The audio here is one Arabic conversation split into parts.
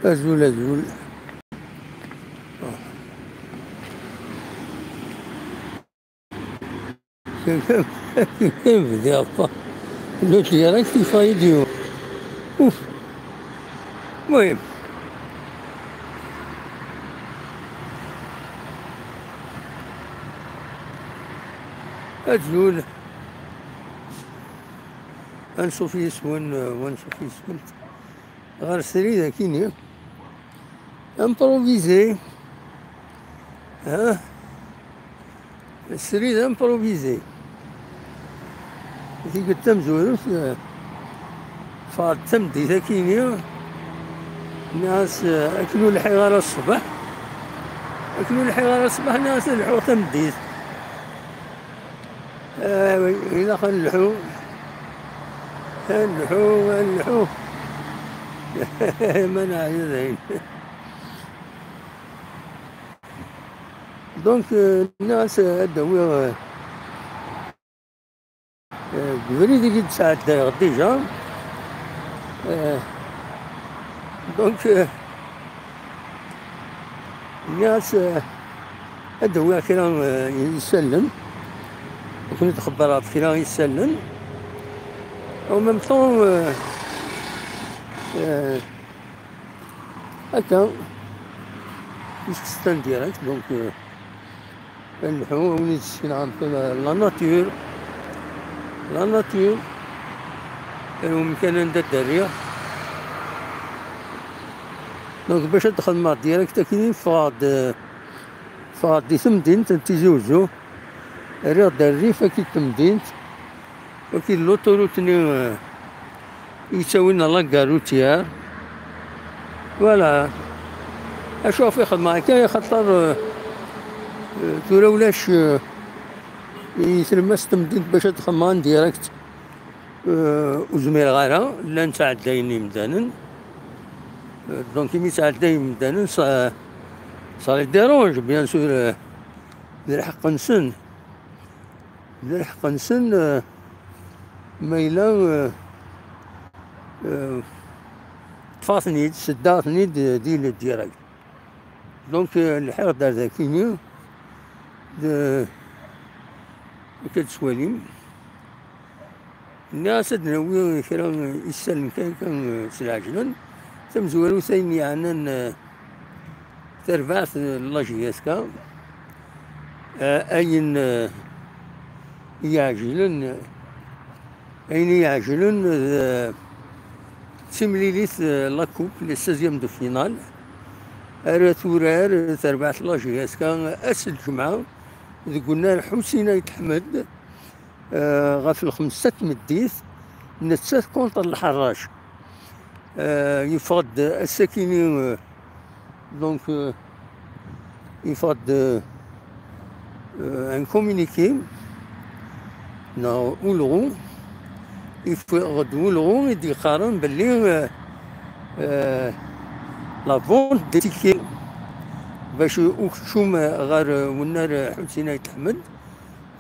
أزول أزول. كيف بدي أبا قلت لي راك في فايديو. أوف. المهم أزول أنشوف يسون ونشوف يسون غير سريدة كيني امبروفيزي. ها السريدة امبروفيزي كي قلت مزورو فار تمدي ذاكيني الناس أكلوا الحغارة الصباح، أكلوا الحغارة الصباح الناس لحو تمديت. إذا خلحوا نلحو ما نعرف. دونك الناس اداو بفريدي قد ساعات ديجا. دونك الناس اداو كيرا يسلم وكنت خبرات كيرا يسلم او ميم طون هكا ستان ديريكت. دونك نلحو ونتسكن عن لا ناتور ومكان ندير الدرية. دونك باش تدخل مع ديريكت كاين فاد دي تمدينت تيزوزو رياض الريف كي تمدينت وكاين لوطوروت يساوينا لاكار روتيير. فوالا اشوف يخدم هكايا خاطر تورا ولاش يتلمس تمدينت باش تدخل مع ديريكت وزمير غارة لا نتعدايني مدانا. دونك مي تعداي مدانا صار ديرونج بيان سور الحق نسن مايلا طفاتني سداتني ديال الديريكت. دونك الحق دار ذاكيني كتسواليم الناس دناوي كرا يسلم كان سلعجلا تم زوالو ثاني عنان تربعت لاجياسكا أين يعجلن تمليليت لاكوب لي 16 دو فينال أرا تورار تربعت لاجياسكا أس الجمعة قلنا الحسين يتحمد غاف الخمسة مديت نتسات كونتر الحراش يفرض الساكنين. دونك يفرض ان كومونيكي نا ولغو يفرض ولغو يدي قارن باللي لا فونت دي تيكي باش شوم غير ونار حسين يتحمد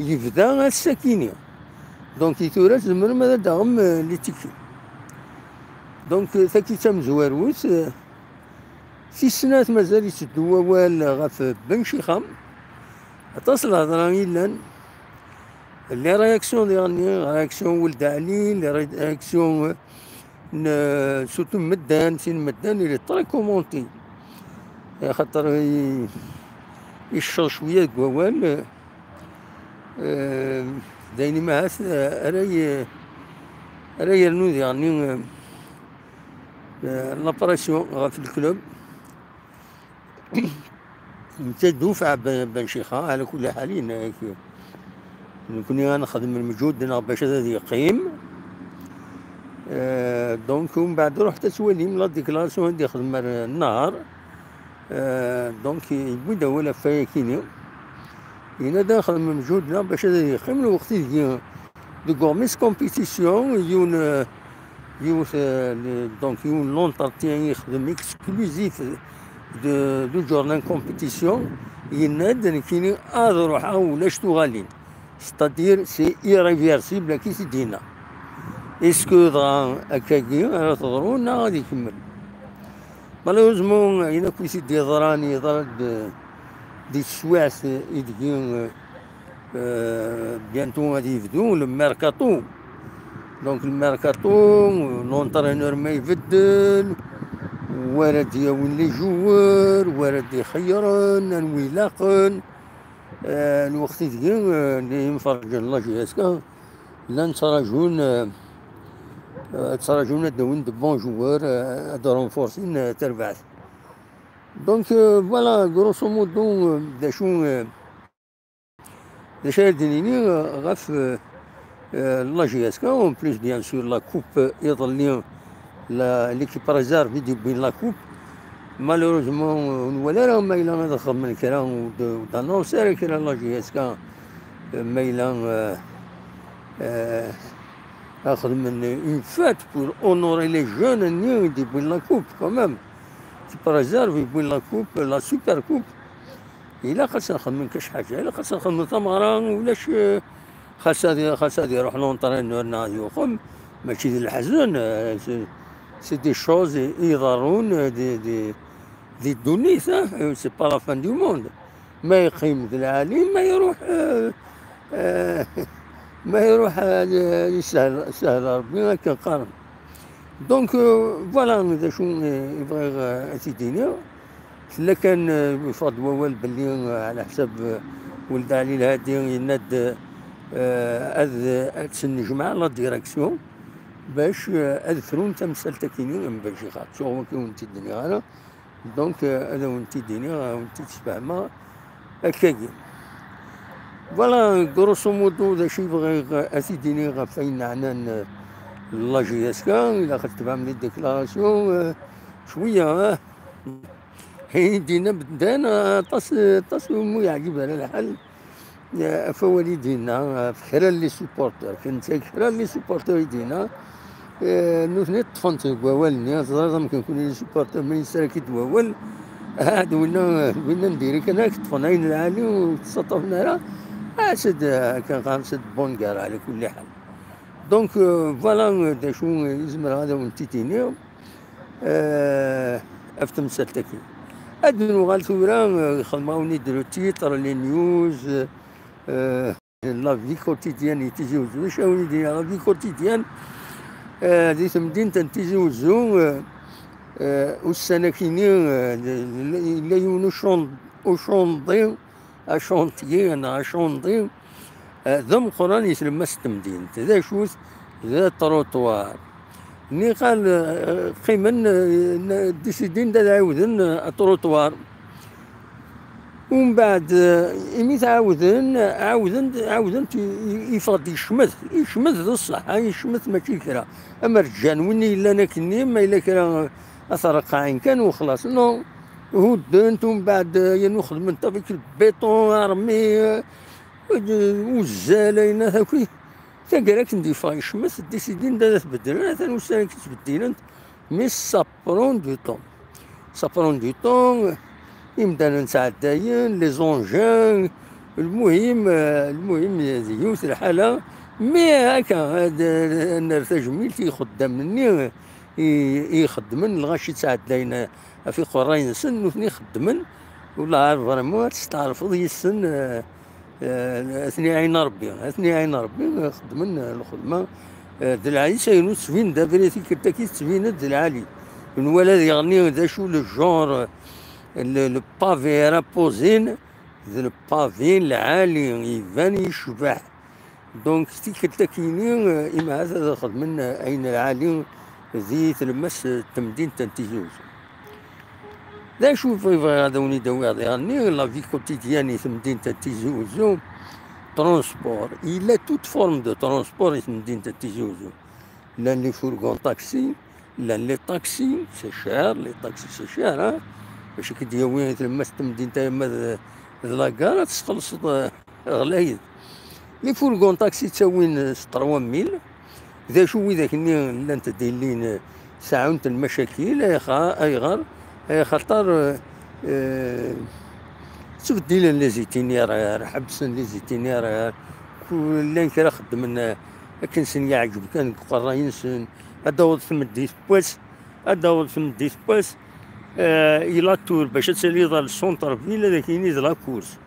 يبدا الساكنين. دونك يثورا زمر ماذا داغم لي تيكي. دونك ثاكي تم زواروت في سنات مازال يتدوا وال غاف بن شيخام اتصل هضراني لان لي رياكسيون ديالني رياكسيون ولد علي لي رياكسيون سورتو مدان سين مدان اللي طري كومونتي خاطر يشر شويه كوال دايني معاس راي النود يعني لابراسيون في الكلوب نتا دفعة بن شيخة على كل حال. كوني انا نخدم المجهود باش هذا يقيم. دونك ومن بعد رحت تولي لا ديكلاراسيون هادي خدمة النهار. دونك يبدا ولا فايكيني هنا داخل من مجهودنا باش هذا يقيم الوقت ديال دو غورميس كومبيتيسيون يوث. دونك يون لونترتيان يخدم اكسكلوزيف دو جورنان كومبيتيسيون يناد كيني روحها ولا شتوغالين ستادير سي ايريفيرسيبل كي سيدينا اسكو دغا هكاكي راه تضرو نا غادي يكمل. مالوزمون إلا كنت دي ضراني ضرد دي السواعث يدقين بيانتو غادي يبدو الميركاتو. دونك الميركاتو لونترينور ما يبدل، ورد يولي جوار، ورد يخيرن الولاقن. الوقت دقين اللي ينفرج الله جياسكا لا تراجعون داون دو بون جوار دو رونفورسين تربعث. دونك فوالا غروسو مودو داش دينيني غاف لا جياسكا. اون بليس بيان سور لا كوب يظل ليكيب ريزيرف يدي بين لا كوب. مالوروزمون ولا راه مايلا ندخل من كرا دانونسير كرا لا جياسكا مايلا اخذ من اون فات بور اونوري لي جون ني يدي بين لا كوب كومام. كيب ريزيرف يبين لا كوب لا سوبر كوب. إلا خاصنا نخمم كاش حاجة، إلا خاصنا نخمم ثمرة ولاش خاص هادي يروح لونطرينور نادي يخم ماشي ديال الحزن. سي دي شوز يضرون دي دونيس. سي با لا فان دو موند. ما يقيم العالم ما يروح يسهل ربي ما كان قارن. دونك فوالا دا شو يبغي اسيديني. لا كان يفض ووال بلي على حساب ولد علي الهادي يناد تسنج مع لا ديراكسيون باش اذكرون تمثال تكيني من بلجيكا شغل كي الدنيا انا. دونك هذا ونتي الدنيا ونتي تفاهمها هكاكي. فوالا غروسو مودو دا شي يبغي اسيديني غفاين عنان لا جياسكا. الا خدت بعمل لي ديكلاراسيون شويه دينا بدانا طاس مو يعجب على الحل. فوالدينا فكرا لي سوبورتور كنت فكرا لي سوبورتور دينا نوثني طفنت كواوالني صغار كنكون لي سوبورتور من يسرا كيتواول هاد ولا نديري كنا كطفنا عين العالي وتصطفنا راه اسد كان خامسة بونكار على كل حال. دونك فوالا دا شو يزمر هذا ونتيتيني افتم سالتكي. أدنو غال ثورة يخدموني يديرو تيتر لي نيوز لا في كوتيديان يتيجوزو. شاوني دير لا في كوتيديان دي تمدين تنتيجوزو والسنة كيني لا يونو شونضي أشونطيي أنا أشونطي ذم قران يسلم مس تمدين ذا شوز ذا تروطوار. ني قال قيما ديسيدين دا عاودن التروطوار ومن بعد إمي عاودن يفض يشمت ذا الصحة يشمت ماشي كرا. أما رجال ويني إلا أنا كني ما إلا كرا أثر قاعين كان وخلاص نو هدنت ومن بعد ينخدم من طبيك البيطون أرمي والزالين هاكي تاكراك ندي فاي يشمت ديسيدين دا تبدل مثلا وسان كتبدل انت مي سابرون دو طون يمدانا نتعداين لي زونجان. المهم يوث الحالة مي هاكا هذا نرتاج ميلتي خدامني يخدمن الغاشي تساعدين في قرين سن وثني يخدمن ولا عارف فريمون تستعرفض يسن اثني عين ربي خدمن الخدمة دلعالي ساينو تسفين دا بريتي كتاكي تسفين دلعالي الولد يغني دا شو لو جونر لو بافي رابوزين لو بافي العالي يبان يشبح. دونك تي كتاكيني إما هذا خدمن عين العالي ذي تلمس التمدين تنتيجوز. لا شوف هذا وني داوي غادي لا في كوتيديان تمدين تنتيجوزو ترونسبور إلا توت فورم دو ترونسبور تمدين تنتيجوزو. لا لي فورغون طاكسي لا لي طاكسي سي شار لي طاكسي سي شار باش كدياوي تلمس تمدين تما لاكار تخلص غلايد. لي فورغون طاكسي تساوين 3000 ذا شو ذاك لا انت دايرين ساعة المشاكل ايغار خاطر تبديل لي زيتينير حبسن لي زيتينير كل كرا خدمنا كنسن يعجب كان قراين سن اداوض في مديس بواس إلى تور باش تسالي ضل السونتر فيلا ذاك ينيد لا كورس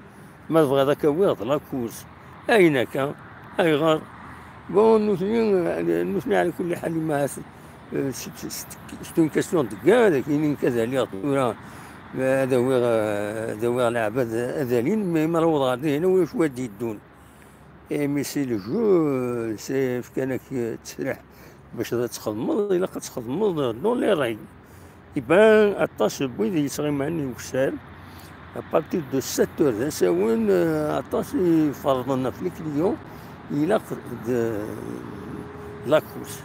ما تبغى ذاك ويض لا كورس أينك أي غار بون نثني على كل حال ما ستون كاستيون دكا ذاك ينين كذا طورا هذا هو العباد أذالين مي مروض غادي هنا واش واد يدون مي سي لو جو سي كانك تسرح باش تخدمض إلا كتخدمض دون لي ريغل يبان عطاش بويد يصغي معني وكسال ابارتير دو 7 ذا ساون عطاش يفرض لنا في الكليون إلا لاكورس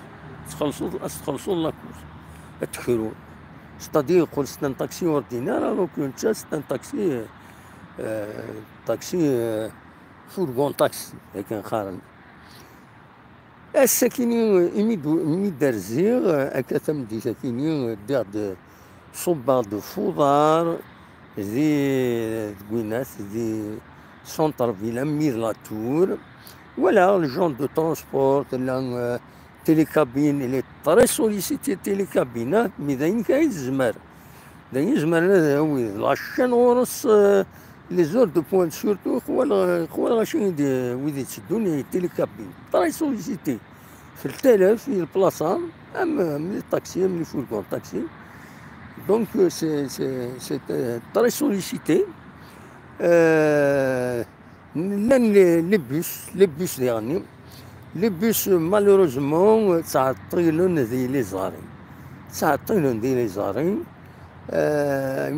تخلصوا لاكورس تدخلوا ستادير يقول ستان طاكسي اوردينار دونك انت ستان طاكسي طاكسي فورغون طاكسي كان خارن الساكنين إمي درزيغ هكا تمدي ساكنين دير صبار دو فودار ذي كويناس ذي سونتر فيلا مير لا تور ولا لو جون دو ترونسبورت لا تيليكابين اللي طري سوليسيتي تيليكابينات مي داين كاين الزمر داين الزمر هذا هو لاشان ورس لي زور دو بوان سورتو خوال غاشي ويدي تشدوني تيليكابين طري سوليسيتي في التلاف في البلاصة من الطاكسي من الفورغون طاكسي دونك سي طري سوليسيتي لان لي بيس يعني لي بيس مالوروزمون تعطيلون ذي لي زارين تعطيلون ذي لي زارين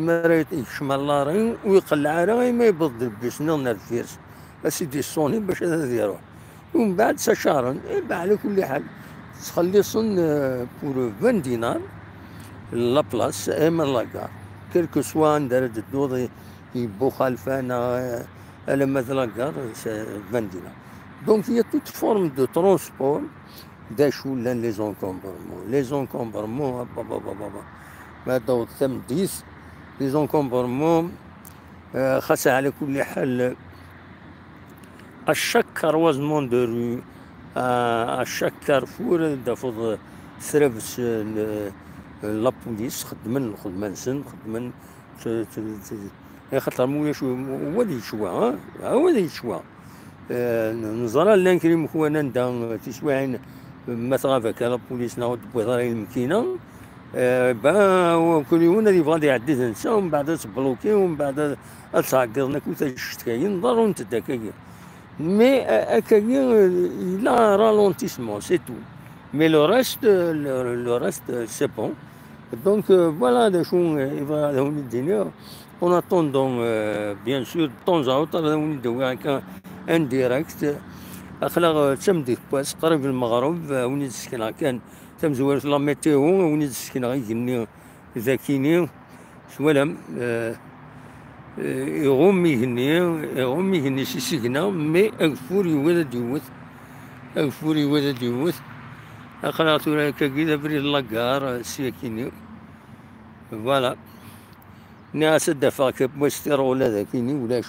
ما يشمل لارين ويقلع راه ما يبض البيس نون الفيرس اسيدي الصوني باش هذا يروح ومن بعد سشارن على كل حال تخلي صن بور 20 دينار لا بلاص اما لاكار كيلكو سوا ندار الدوض يبو خالفانا على مثل لاكار 20 دينار دونك هي توت فورم دو ترونسبور داش ولا لي زونكومبرمون بابا ما دور ثم 10 لي زونكومبرمون خاصة على كل حال اشاك كروازمون دو رو اشاك كارفور دافض سيرفيس لابوليس خدمن خدمنسن خدمن خاطر مولاش هو اللي يشوا هو اللي يشوا نزرا لان كريم خونا ندا تسواعين مثلا فك لابوليس ناود بوضري المكينه با كل يوم اللي بغا يعدي تنسى ومن بعد تبلوكي ومن بعد تعقرنا كنت الشتكاين ضروري انت داكاكي مي هكاكي لا رالونتيسمون سي تو مي لو ريست سي بون دونك فوالا هذا شو هذا هو الدنيا اون اتوندون بيان سور طون زاوط هذا هو ندوي هكا ان ديريكت اخلاق تمدي باس قريب المغرب وني تسكن كان تم زوار لا ميتيو وني تسكن غيجني ذاكيني سوالم يغمي هني سيسكنا مي اغفوري ولد يوث اخلاق تورا كاكيدا بري لاكار سيكيني فوالا ناس دفا كبوستر ولا ذاكيني ولاش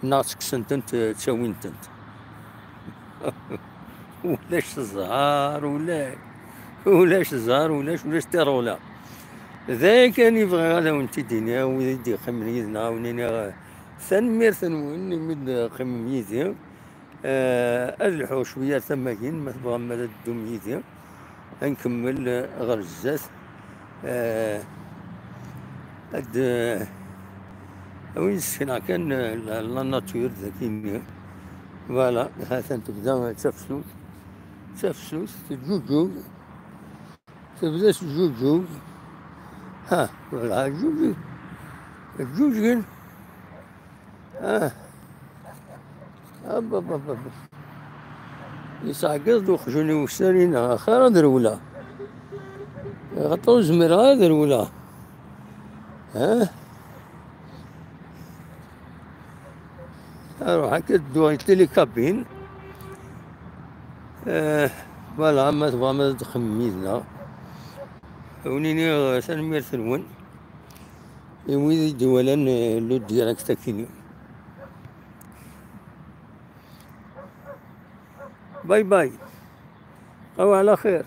ناس كسنتنت تساوينتنت ولاش الزهار ولاش تيرولا ذاك كان يبغى هذا وانت دينا ويدي خمن يدنا ونينا ثنمير ثنوين مد خمم يدي ألحو شوية ثماكين ما تبغى مدى الدوم يدي نكمل غرزات هاد وين سكنا كان لا ناتور ذاكيني فوالا هاثا تبدا تفسوس تجوجوج تبدا تجوجوج ها ولا جوجين أبا يسعقد وخشوني وسارين خير درولا غطوا زمرا درولا اروح هكا دوي تيليكابين فوالا ما تبغى ما تخميزنا ونيني ثنمير ثنون ويدي دولا لو ديراكت تاكيني باي باي او على خير.